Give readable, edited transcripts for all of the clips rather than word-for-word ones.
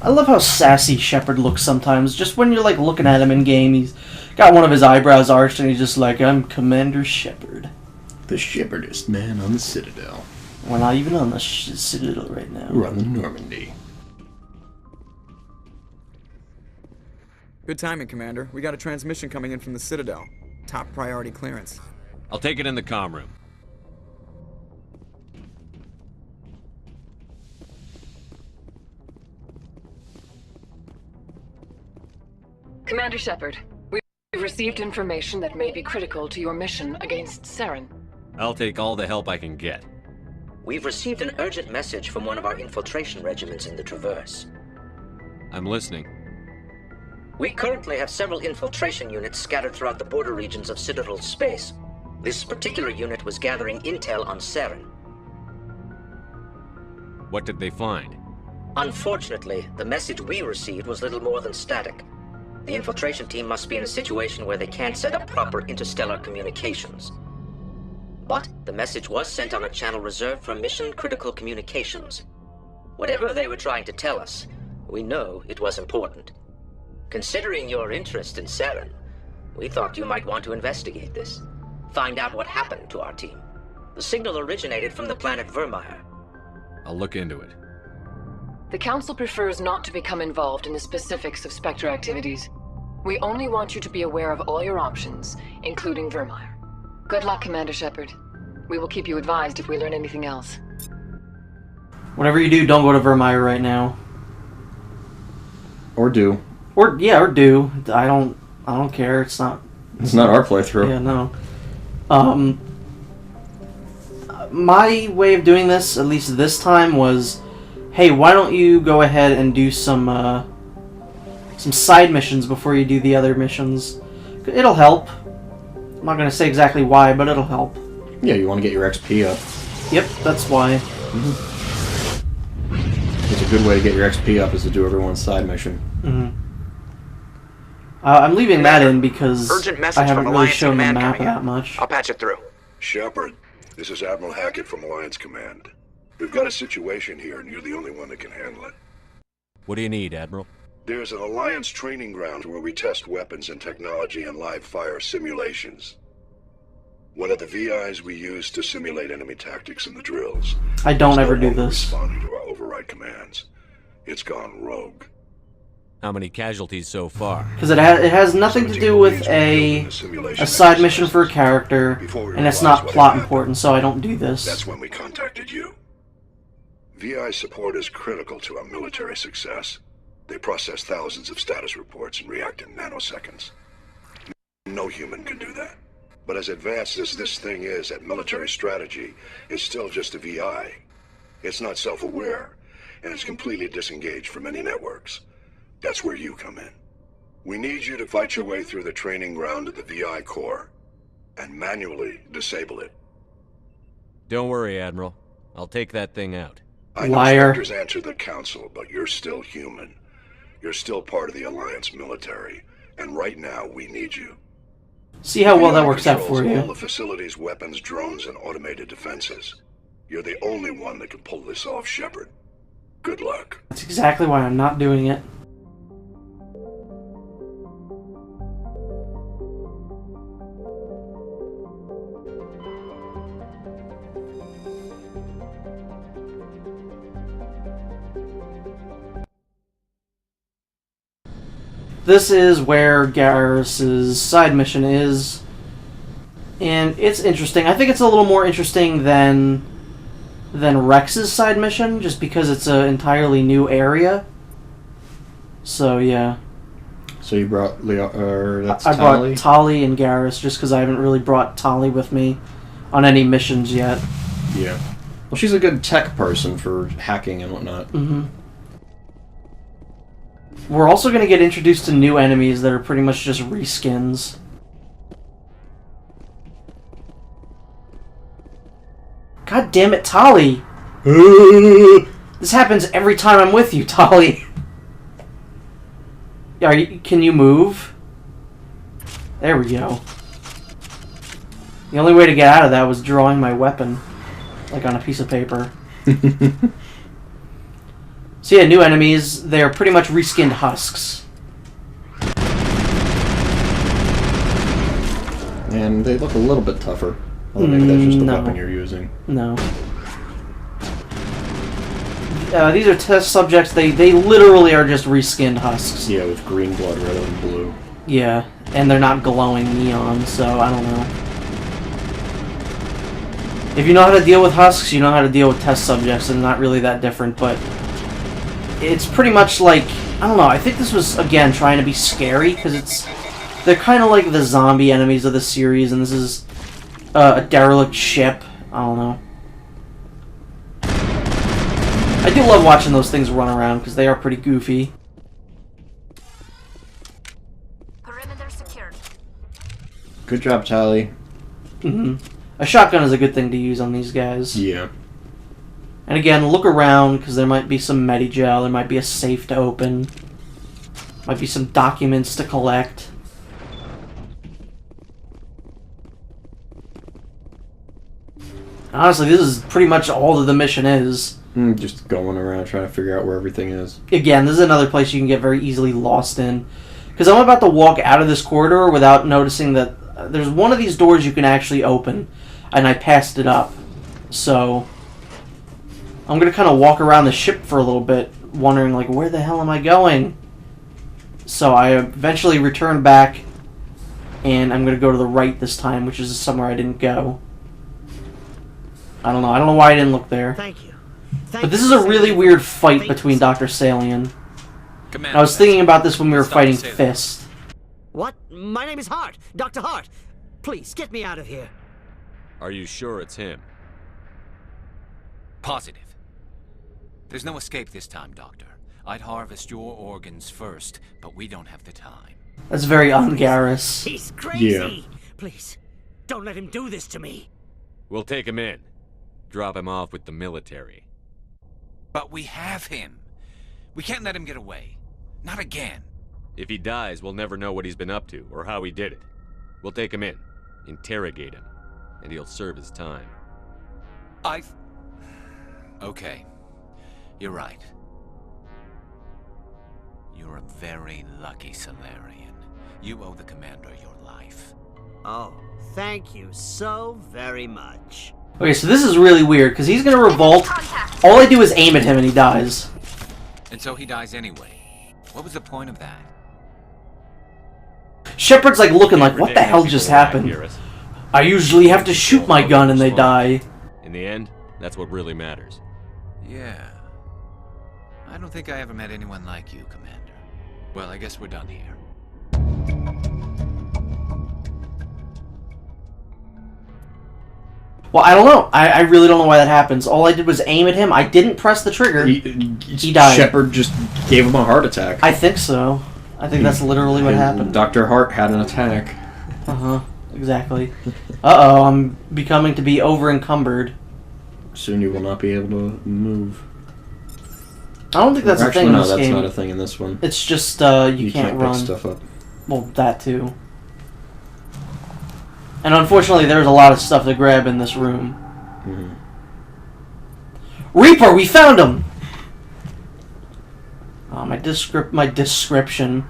I love how sassy Shepard looks sometimes. Just when you're like looking at him in game, he's got one of his eyebrows arched and he's just like, I'm Commander Shepard. The Shepardest man on the Citadel. We're not even on the Citadel right now. We're on the Normandy. Good timing, Commander. We got a transmission coming in from the Citadel. Top priority clearance. I'll take it in the comm room. Commander Shepard, we've received information that may be critical to your mission against Saren. I'll take all the help I can get. We've received an urgent message from one of our infiltration regiments in the Traverse. I'm listening. We currently have several infiltration units scattered throughout the border regions of Citadel space. This particular unit was gathering intel on Saren. What did they find? Unfortunately, the message we received was little more than static. The infiltration team must be in a situation where they can't set up proper interstellar communications. But the message was sent on a channel reserved for mission-critical communications. Whatever they were trying to tell us, we know it was important. Considering your interest in Saren, we thought you might want to investigate this. Find out what happened to our team. The signal originated from the planet Vermeer. I'll look into it. The Council prefers not to become involved in the specifics of Spectre activities. We only want you to be aware of all your options, including Vermeer. Good luck, Commander Shepard. We will keep you advised if we learn anything else. Whatever you do, don't go to Vermeer right now. Or do. Or do. I don't care. It's not our playthrough. Yeah, no. My way of doing this, at least this time, was, hey, why don't you go ahead and do some side missions before you do the other missions? It'll help. I'm not going to say exactly why, but it'll help. Yeah, you want to get your XP up. Yep, that's why. It's a good way to get your XP up is to do everyone's side mission. I'm leaving that in because Urgent message I haven't from really Alliance shown the Command map coming in. that much. I'll patch it through. Shepard, this is Admiral Hackett from Alliance Command. We've got a situation here, and you're the only one that can handle it. What do you need, Admiral? There's an Alliance training ground where we test weapons and technology in live fire simulations. One of the VIs we use to simulate enemy tactics in the drills. I don't ever do no longer this. Responding to our override commands. It's gone rogue. How many casualties so far? Because it has nothing to do with a side mission for a character, and it's not plot important, so I don't do this. That's when we contacted you. VI support is critical to our military success. They process thousands of status reports and react in nanoseconds. No human can do that. But as advanced as this thing is at military strategy, it's still just a VI. It's not self-aware, and it's completely disengaged from any networks. That's where you come in. We need you to fight your way through the training ground of the VI core, and manually disable it. Don't worry, Admiral. I'll take that thing out. I know Liar. Spectres answer the Council, but you're still human. You're still part of the Alliance military, and right now we need you. See how well that VI works out controls for all you. the facilities, weapons, drones, and automated defenses. You're the only one that can pull this off, Shepard. Good luck. That's exactly why I'm not doing it. This is where Garrus' side mission is, and it's interesting. I think it's a little more interesting than Rex's side mission, just because it's an entirely new area. So yeah. So you brought Leo, or that's I Tali? brought Tali and Garrus just because I haven't really brought Tali with me on any missions yet. Yeah. Well, she's a good tech person for hacking and whatnot. We're also going to get introduced to new enemies that are pretty much just reskins. God damn it, Tali! This happens every time I'm with you, Tali. Can you move? There we go. The only way to get out of that was drawing my weapon, like on a piece of paper. So yeah, new enemies. They're pretty much reskinned husks. And they look a little bit tougher. Oh, maybe that's just the weapon you're using. No. These are test subjects. They literally are just reskinned husks. Yeah, with green blood rather than blue. Yeah, and they're not glowing neon, so I don't know. If you know how to deal with husks, you know how to deal with test subjects, and not really that different, but it's pretty much like, I don't know, I think this was, again, trying to be scary, because they're kind of like the zombie enemies of the series, and this is a derelict ship. I don't know. I do love watching those things run around, because they are pretty goofy. Perimeter secured. Good job, Tally. A shotgun is a good thing to use on these guys. Yeah. And again, look around, because there might be some Medigel, there might be a safe to open, might be some documents to collect. Honestly, this is pretty much all that the mission is. Just going around trying to figure out where everything is. Again, this is another place you can get very easily lost in. Because I'm about to walk out of this corridor without noticing that there's one of these doors you can actually open, and I passed it up. So I'm going to kind of walk around the ship for a little bit, wondering, like, where the hell am I going? So I eventually return back, and I'm going to go to the right this time, which is somewhere I didn't go. I don't know. I don't know why I didn't look there. Thank you. But this is a really weird fight between Dr. Saleon. I was thinking about this when we were fighting Fist. What? My name is Hart. Dr. Hart. Please, get me out of here. Are you sure it's him? Positive. There's no escape this time, Doctor. I'd harvest your organs first, but we don't have the time. That's very un-Garrus. He's crazy. Yeah. Please, don't let him do this to me. We'll take him in. Drop him off with the military. But we have him. We can't let him get away. Not again. If he dies, we'll never know what he's been up to, or how he did it. We'll take him in, interrogate him, and he'll serve his time. Okay. You're right. You're a very lucky Salarian. You owe the commander your life. Oh, thank you so very much. Okay, so this is really weird, because he's going to revolt. All I do is aim at him and he dies. And so he dies anyway. What was the point of that? Shepard's like looking like, what the hell just happened? I usually have to shoot my gun and they die. In the end, that's what really matters. Yeah. I don't think I ever met anyone like you, Commander. Well, I guess we're done here. Well, I don't know. I really don't know why that happens. All I did was aim at him. I didn't press the trigger. He died. Shepard just gave him a heart attack. I think so. I think that's literally what happened. Dr. Hart had an attack. Uh-huh. Exactly. Uh-oh, I'm becoming to be over-encumbered. Soon you will not be able to move. I don't think that's a thing in this game. No, that's not a thing in this one. It's just, you can't run. Pick stuff up. Well, that too. And unfortunately, there's a lot of stuff to grab in this room. Reaper, we found him! My description.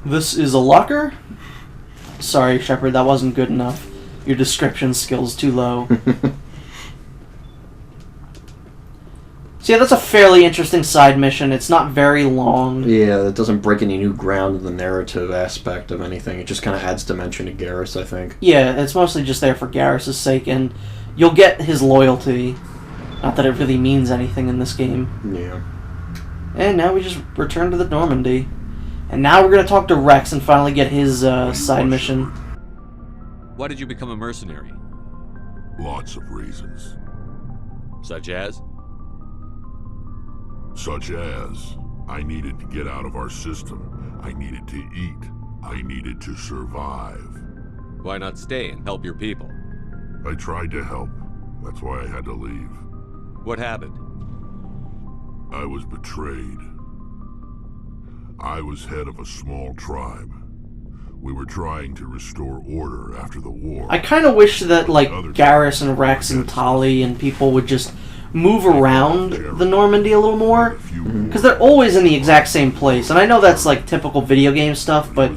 This is a locker? Sorry, Shepard, that wasn't good enough. Your description skill's too low. So yeah, that's a fairly interesting side mission. It's not very long. Yeah, it doesn't break any new ground in the narrative aspect of anything. It just kind of adds dimension to Garrus, I think. Yeah, it's mostly just there for Garrus' sake, and you'll get his loyalty. Not that it really means anything in this game. Yeah. And now we just return to the Normandy. And now we're going to talk to Rex and finally get his side mission. Why did you become a mercenary? Lots of reasons. Such as? Such as, I needed to get out of our system. I needed to eat. I needed to survive. Why not stay and help your people? I tried to help. That's why I had to leave. What happened? I was betrayed. I was head of a small tribe. We were trying to restore order after the war. I kind of wish that, like, Garrus and Rex and Tali and people would just move around the Normandy a little more, because they're always in the exact same place. And I know that's like typical video game stuff, but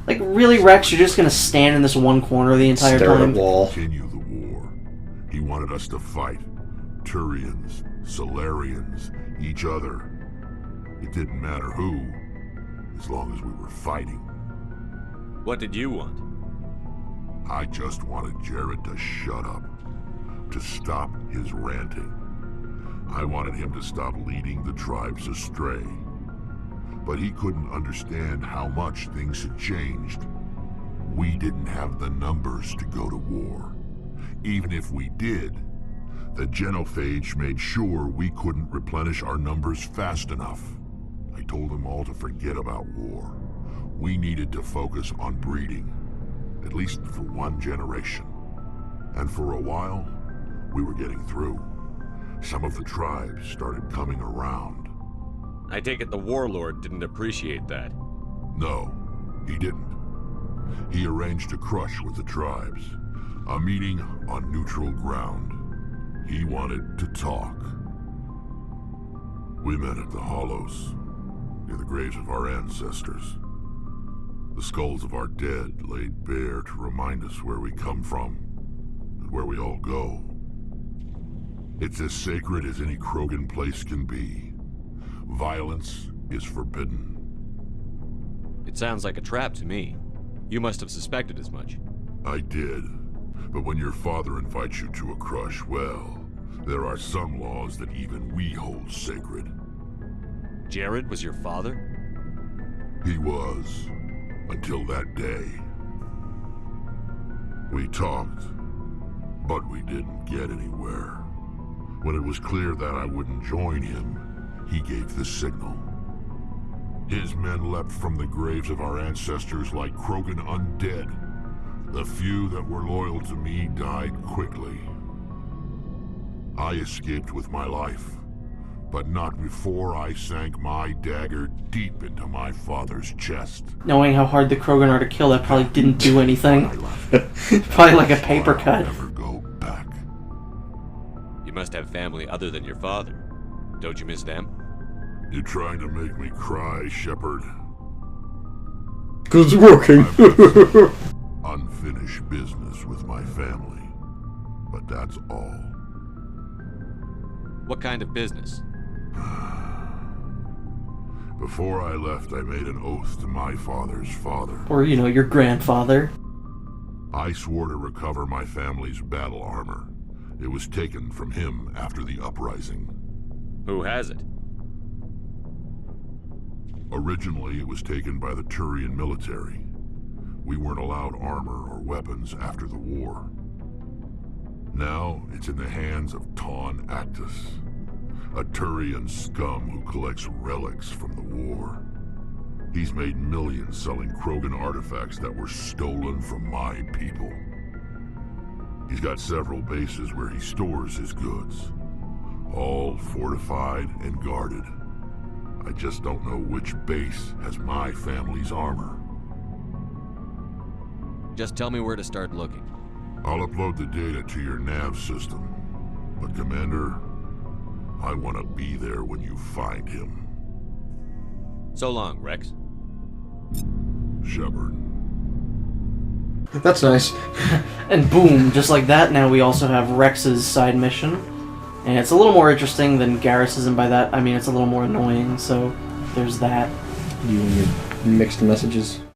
like really, Rex, you're just gonna stand in this one corner the entire Stare at time. a wall. Continue the war. He wanted us to fight. Turians, Salarians, each other. It didn't matter who, as long as we were fighting. What did you want? I just wanted Jared to shut up, to stop his ranting. I wanted him to stop leading the tribes astray. But he couldn't understand how much things had changed. We didn't have the numbers to go to war. Even if we did, the genophage made sure we couldn't replenish our numbers fast enough. I told them all to forget about war. We needed to focus on breeding, at least for one generation. And for a while, we were getting through. Some of the tribes started coming around. I take it the warlord didn't appreciate that. No, he didn't. He arranged a crush with the tribes, a meeting on neutral ground. He wanted to talk. We met at the Hollows, near the graves of our ancestors. The skulls of our dead laid bare to remind us where we come from, and where we all go. It's as sacred as any Krogan place can be. Violence is forbidden. It sounds like a trap to me. You must have suspected as much. I did. But when your father invites you to a crush, well, there are some laws that even we hold sacred. Jared was your father? He was, until that day. We talked, but we didn't get anywhere. When it was clear that I wouldn't join him, he gave the signal. His men leapt from the graves of our ancestors like Krogan undead. The few that were loyal to me died quickly. I escaped with my life, but not before I sank my dagger deep into my father's chest. Knowing how hard the Krogan are to kill, that probably didn't do anything. Probably like a paper cut. Never go back. You must have family other than your father. Don't you miss them? You're trying to make me cry, Shepard. 'Cause it's working. Unfinished business with my family, but that's all. What kind of business? Before I left, I made an oath to my father's father. Or, you know, your grandfather. I swore to recover my family's battle armor. It was taken from him after the uprising. Who has it? Originally, it was taken by the Turian military. We weren't allowed armor or weapons after the war. Now, it's in the hands of Taun Actus, a Turian scum who collects relics from the war. He's made millions selling Krogan artifacts that were stolen from my people. He's got several bases where he stores his goods, all fortified and guarded. I just don't know which base has my family's armor. Just tell me where to start looking. I'll upload the data to your nav system. But Commander, I want to be there when you find him. So long, Rex. Shepard. That's nice. And boom, just like that, now we also have Rex's side mission. And it's a little more interesting than Garrus's, and by that, I mean it's a little more annoying, so there's that. You and your mixed messages.